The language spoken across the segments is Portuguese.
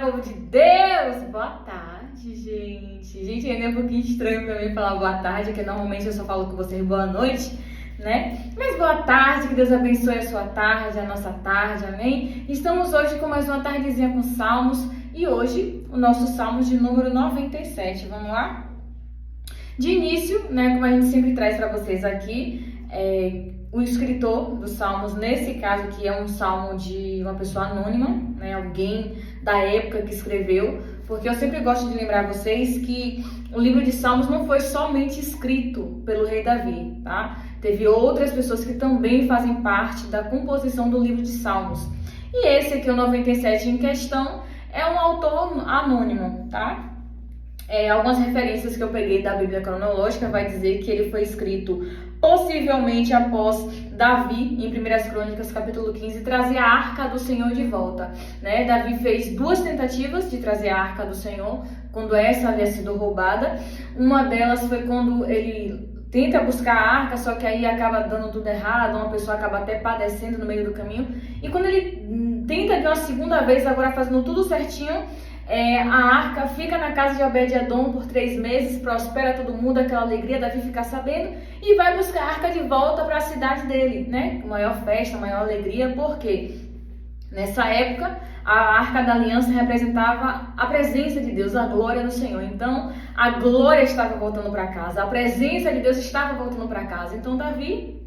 Povo de Deus! Boa tarde, gente. Gente, ainda é um pouquinho estranho pra mim falar boa tarde, porque normalmente eu só falo com vocês boa noite, né? Mas boa tarde, que Deus abençoe a sua tarde, a nossa tarde, amém? Estamos hoje com mais uma tardezinha com salmos e hoje o nosso salmo de número 97. Vamos lá? De início, né, como a gente sempre traz para vocês aqui, o escritor dos salmos, nesse caso aqui é um salmo de uma pessoa anônima, né, alguém da época que escreveu, porque eu sempre gosto de lembrar vocês que o livro de Salmos não foi somente escrito pelo rei Davi, tá? Teve outras pessoas que também fazem parte da composição do livro de Salmos. E esse aqui, o 97 em questão, é um autor anônimo, tá? Algumas referências que eu peguei da Bíblia cronológica vai dizer que ele foi escrito possivelmente após Davi, em 1 Crônicas, capítulo 15, trazer a Arca do Senhor de volta, né? Davi fez duas tentativas de trazer a Arca do Senhor, quando essa havia sido roubada. Uma delas foi quando ele tenta buscar a arca, só que aí acaba dando tudo errado, uma pessoa acaba até padecendo no meio do caminho. E quando ele tenta de uma segunda vez, agora fazendo tudo certinho, a arca fica na casa de Obed-Edom por 3 meses, prospera todo mundo, aquela alegria, Davi fica sabendo e vai buscar a arca de volta para a cidade dele, né? Maior festa, maior alegria, porque nessa época a arca da aliança representava a presença de Deus, a glória do Senhor. Então a glória estava voltando para casa, a presença de Deus estava voltando para casa. Então Davi,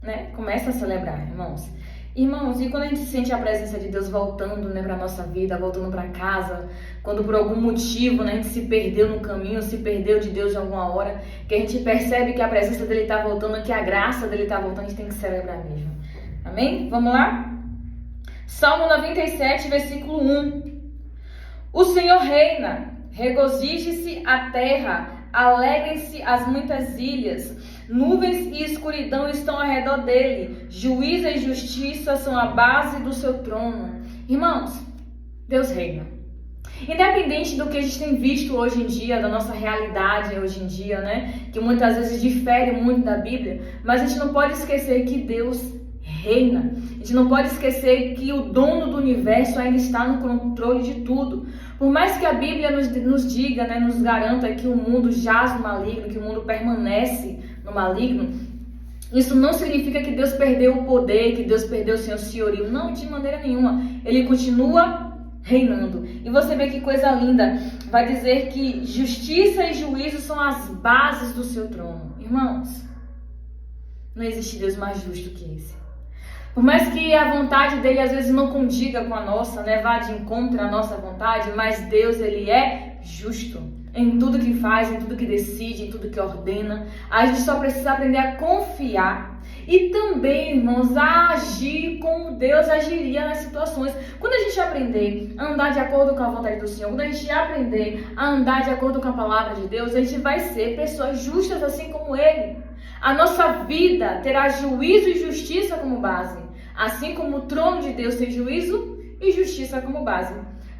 né, começa a celebrar, irmãos. Irmãos, e quando a gente sente a presença de Deus voltando, né, para nossa vida, voltando para casa, quando por algum motivo, né, a gente se perdeu no caminho, se perdeu de Deus de alguma hora, que a gente percebe que a presença dele está voltando, que a graça dele está voltando, a gente tem que celebrar mesmo. Amém? Vamos lá? Salmo 97, versículo 1. O Senhor reina, regozije-se a terra, alegrem-se as muitas ilhas. Nuvens e escuridão estão ao redor dele. Juízo e justiça são a base do seu trono. Irmãos, Deus reina. Independente do que a gente tem visto hoje em dia, da nossa realidade hoje em dia, né? Que muitas vezes difere muito da Bíblia, mas a gente não pode esquecer que Deus reina. A gente não pode esquecer que o dono do universo ainda está no controle de tudo. Por mais que a Bíblia nos diga, né, nos garanta que o mundo jaz no maligno, que o mundo permanece no maligno, isso não significa que Deus perdeu o poder, que Deus perdeu o seu senhorio. Não, de maneira nenhuma. Ele continua reinando. E você vê que coisa linda. Vai dizer que justiça e juízo são as bases do seu trono. Irmãos, não existe Deus mais justo que esse. Por mais que a vontade dele às vezes não condiga com a nossa, né, vá de encontro à nossa vontade, mas Deus, ele é justo em tudo que faz, em tudo que decide, em tudo que ordena. A gente só precisa aprender a confiar e também, irmãos, a agir como Deus agiria nas situações. Quando a gente aprender a andar de acordo com a vontade do Senhor, quando a gente aprender a andar de acordo com a palavra de Deus, a gente vai ser pessoas justas assim como Ele. A nossa vida terá juízo e justiça como base, assim como o trono de Deus tem juízo e justiça como base.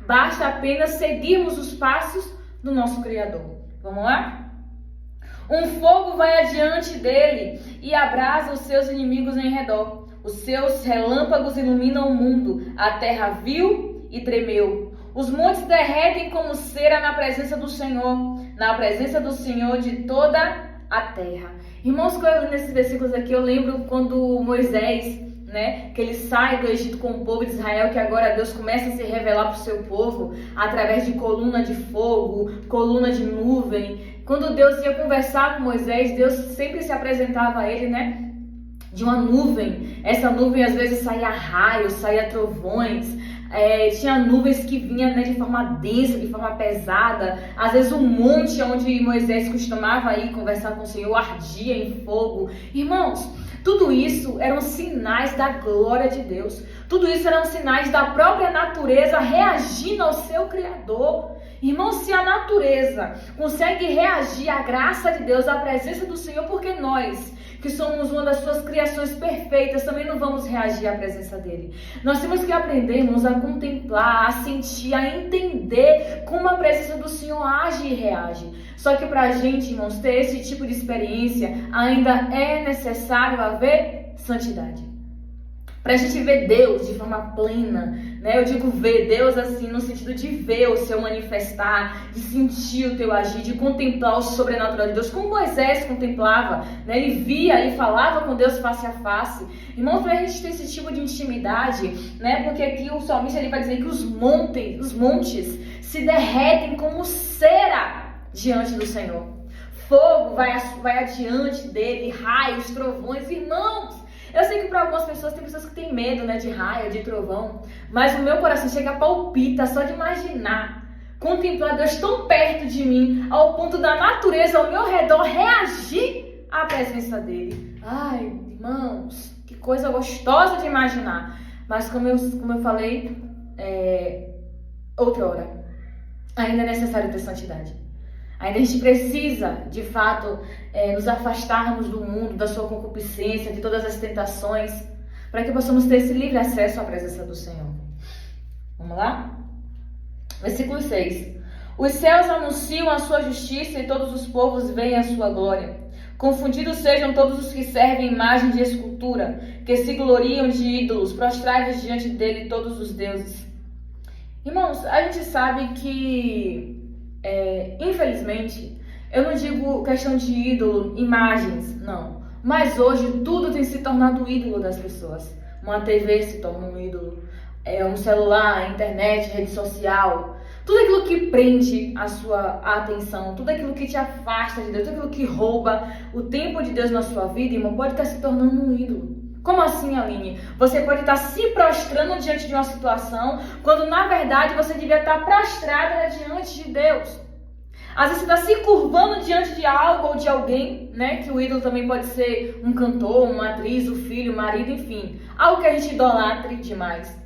Basta apenas seguirmos os passos do nosso Criador. Vamos lá? Um fogo vai adiante dele e abrasa os seus inimigos em redor. Os seus relâmpagos iluminam o mundo. A terra viu e tremeu. Os montes derretem como cera na presença do Senhor de toda a terra. Irmãos, quando eu li nesses versículos aqui, eu lembro quando Moisés, né, que ele sai do Egito com o povo de Israel, que agora Deus começa a se revelar para o seu povo através de coluna de fogo, coluna de nuvem. Quando Deus ia conversar com Moisés, Deus sempre se apresentava a ele, né, de uma nuvem. Essa nuvem às vezes saía raios, saía trovões. Tinha nuvens que vinham, né, de forma densa, de forma pesada. Às vezes o monte onde Moisés costumava ir conversar com o Senhor ardia em fogo. Irmãos, tudo isso eram sinais da glória de Deus. Tudo isso eram sinais da própria natureza reagindo ao seu Criador. Irmãos, se a natureza consegue reagir à graça de Deus, à presença do Senhor, porque nós, que somos uma das suas criações perfeitas, também não vamos reagir à presença dele. Nós temos que aprendermos a contemplar, a sentir, a entender como a presença do Senhor age e reage. Só que para a gente, irmãos, ter esse tipo de experiência, ainda é necessário haver santidade. Para a gente ver Deus de forma plena, né? Eu digo ver Deus assim no sentido de ver o seu manifestar, de sentir o teu agir, de contemplar o sobrenatural de Deus, como Moisés contemplava, né? Ele via e falava com Deus face a face. Irmãos, para a gente ter esse tipo de intimidade, né? Porque aqui o salmista ele vai dizer que os montes se derretem como cera diante do Senhor. Fogo vai adiante dele, raios, trovões. Irmãos, eu sei que para algumas pessoas tem pessoas que têm medo, né, de raio, de trovão, mas o meu coração chega a palpita só de imaginar, contemplar Deus tão perto de mim, ao ponto da natureza ao meu redor reagir à presença dele. Ai, irmãos, que coisa gostosa de imaginar. Mas como eu falei outra hora, ainda é necessário ter santidade. Ainda a gente precisa, de fato, nos afastarmos do mundo, da sua concupiscência, de todas as tentações, para que possamos ter esse livre acesso à presença do Senhor. Vamos lá? Versículo 6. Os céus anunciam a sua justiça e todos os povos veem a sua glória. Confundidos sejam todos os que servem imagem de escultura, que se gloriam de ídolos, prostrai-vos diante dele todos os deuses. Irmãos, a gente sabe que infelizmente, eu não digo questão de ídolo, imagens, não. Mas hoje tudo tem se tornado ídolo das pessoas. Uma TV se torna um ídolo, um celular, a internet, rede social. Tudo aquilo que prende a sua atenção, tudo aquilo que te afasta de Deus, tudo aquilo que rouba o tempo de Deus na sua vida, irmão, pode estar se tornando um ídolo. Como assim, Aline? Você pode estar se prostrando diante de uma situação, quando na verdade você devia estar prostrada diante de Deus. Às vezes você está se curvando diante de algo ou de alguém, né? Que o ídolo também pode ser um cantor, uma atriz, o filho, o marido, enfim. Algo que a gente idolatre demais.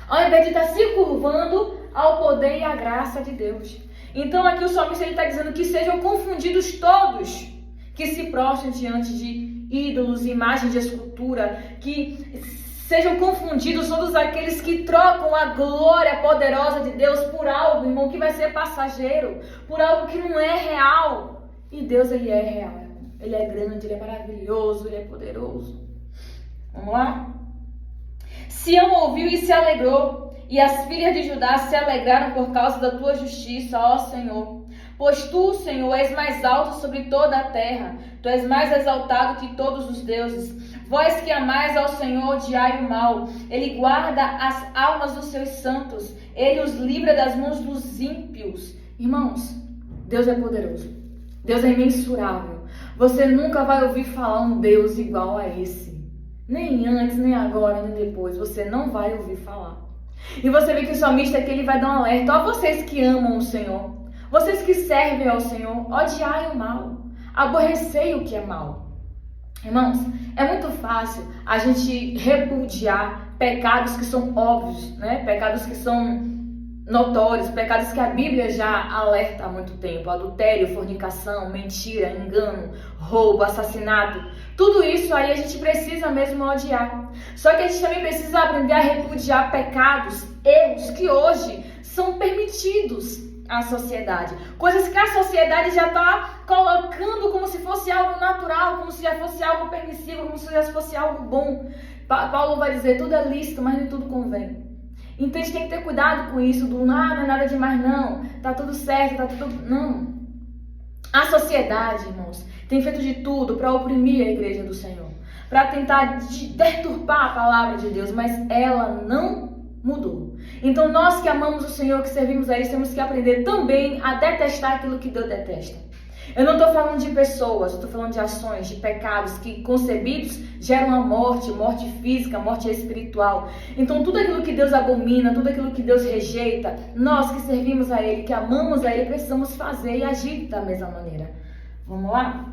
Ao invés de estar se curvando ao poder e à graça de Deus. Então aqui o salmista está dizendo que sejam confundidos todos que se prostrem diante de ídolos, imagens de escultura, que sejam confundidos todos aqueles que trocam a glória poderosa de Deus por algo, irmão, que vai ser passageiro, por algo que não é real. E Deus, ele é real, irmão. Ele é grande, ele é maravilhoso, ele é poderoso. Vamos lá? Sião ouviu e se alegrou, e as filhas de Judá se alegraram por causa da tua justiça, ó Senhor. Pois tu, Senhor, és mais alto sobre toda a terra, tu és mais exaltado que todos os deuses. Vós que amais ao Senhor, odiai o mal. Ele guarda as almas dos seus santos. Ele os livra das mãos dos ímpios. Irmãos, Deus é poderoso. Deus é imensurável. Você nunca vai ouvir falar um Deus igual a esse. Nem antes, nem agora, nem depois. Você não vai ouvir falar. E você vê que o salmista aqui ele vai dar um alerta. Ó vocês que amam o Senhor. Vocês que servem ao Senhor. Odiai o mal. Aborrecei o que é mal. Irmãos, é muito fácil a gente repudiar pecados que são óbvios, né? Pecados que são notórios, pecados que a Bíblia já alerta há muito tempo. Adultério, fornicação, mentira, engano, roubo, assassinato. Tudo isso aí a gente precisa mesmo odiar. Só que a gente também precisa aprender a repudiar pecados, erros que hoje são permitidos à sociedade. Coisas que a sociedade já está colocando como se fosse algo natural, como se já fosse algo permissível, como se já fosse algo bom. Paulo vai dizer, tudo é lícito, mas nem tudo convém. Então a gente tem que ter cuidado com isso, não é nada demais não, tá tudo certo, tá tudo... Não. A sociedade, irmãos, tem feito de tudo para oprimir a igreja do Senhor, para tentar deturpar a palavra de Deus, mas ela não mudou. Então nós que amamos o Senhor, que servimos a Ele, temos que aprender também a detestar aquilo que Deus detesta. Eu não estou falando de pessoas, eu estou falando de ações, de pecados que concebidos geram a morte, morte física, morte espiritual. Então tudo aquilo que Deus abomina, tudo aquilo que Deus rejeita, nós que servimos a Ele, que amamos a Ele, precisamos fazer e agir da mesma maneira. Vamos lá?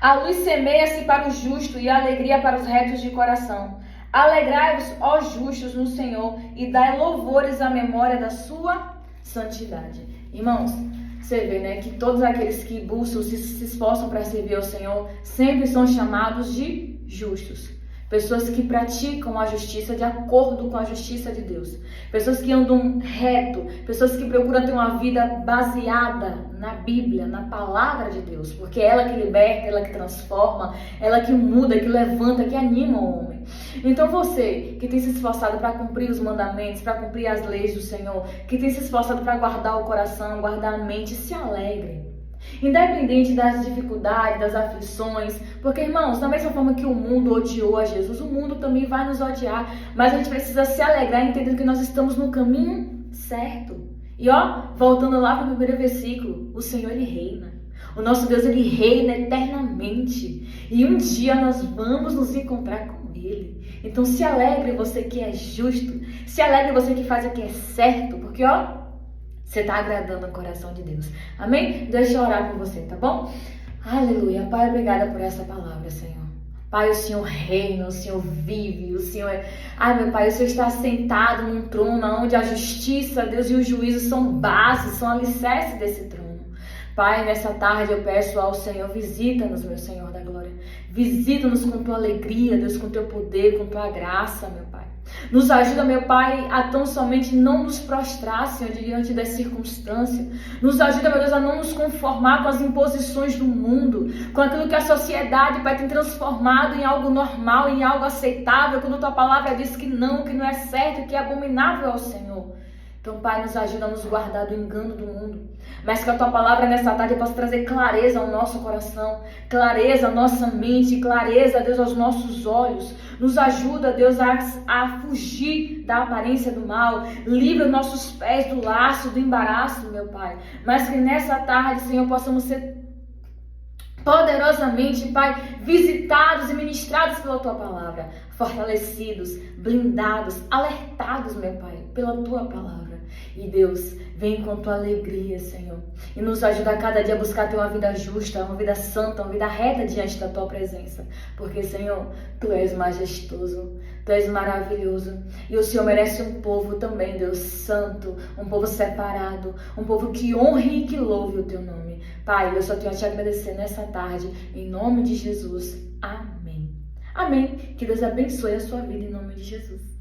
A luz semeia-se para o justo e a alegria para os retos de coração. Alegrai-vos, ó justos, no Senhor, e dai louvores à memória da sua santidade. Irmãos, você vê, né, que todos aqueles que buscam, se esforçam para servir ao Senhor, sempre são chamados de justos. pessoas que praticam a justiça de acordo com a justiça de Deus, pessoas que andam reto, pessoas que procuram ter uma vida baseada na Bíblia, na palavra de Deus, porque é ela que liberta, ela que transforma, ela que muda, que levanta, que anima o homem. Então você que tem se esforçado para cumprir os mandamentos, para cumprir as leis do Senhor, que tem se esforçado para guardar o coração, guardar a mente, se alegre. Independente das dificuldades, das aflições, porque, irmãos, da mesma forma que o mundo odiou a Jesus, o mundo também vai nos odiar, mas a gente precisa se alegrar entendendo que nós estamos no caminho certo. E voltando lá para o primeiro versículo, o Senhor, Ele reina. O nosso Deus, Ele reina eternamente. E um dia nós vamos nos encontrar com Ele. Então se alegre você que é justo, se alegre você que faz o que é certo, porque você está agradando o coração de Deus. Amém? Deixa eu orar por você, tá bom? Aleluia. Pai, obrigada por essa palavra, Senhor. Pai, o Senhor reina, o Senhor vive, o Senhor é... Ai, meu Pai, o Senhor está sentado num trono onde a justiça, Deus, e o juízo são bases, são alicerces desse trono. Pai, nessa tarde eu peço ao Senhor, visita-nos, meu Senhor da glória. Visita-nos com tua alegria, Deus, com teu poder, com tua graça, meu Pai. Nos ajuda, meu Pai, a tão somente não nos prostrar, Senhor, diante das circunstâncias. Nos ajuda, meu Deus, a não nos conformar com as imposições do mundo, com aquilo que a sociedade, Pai, tem transformado em algo normal, em algo aceitável, quando tua palavra diz que não é certo, que é abominável ao Senhor. Então, Pai, nos ajuda a nos guardar do engano do mundo. Mas que a Tua palavra nessa tarde possa trazer clareza ao nosso coração, clareza à nossa mente, clareza, Deus, aos nossos olhos. Nos ajuda, Deus, a fugir da aparência do mal. Livra os nossos pés do laço, do embaraço, meu Pai. Mas que nessa tarde, Senhor, possamos ser poderosamente, Pai, visitados e ministrados pela Tua palavra, fortalecidos, blindados, alertados, meu Pai, pela Tua palavra. E Deus, vem com Tua alegria, Senhor, e nos ajuda a cada dia a buscar ter uma vida justa, uma vida santa, uma vida reta diante da Tua presença, porque, Senhor, Tu és majestoso, Tu és maravilhoso, e o Senhor merece um povo também, Deus, santo, um povo separado, um povo que honre e que louve o Teu nome. Pai, eu só tenho a Te agradecer nessa tarde, em nome de Jesus. Amém. Amém. Que Deus abençoe a sua vida em nome de Jesus.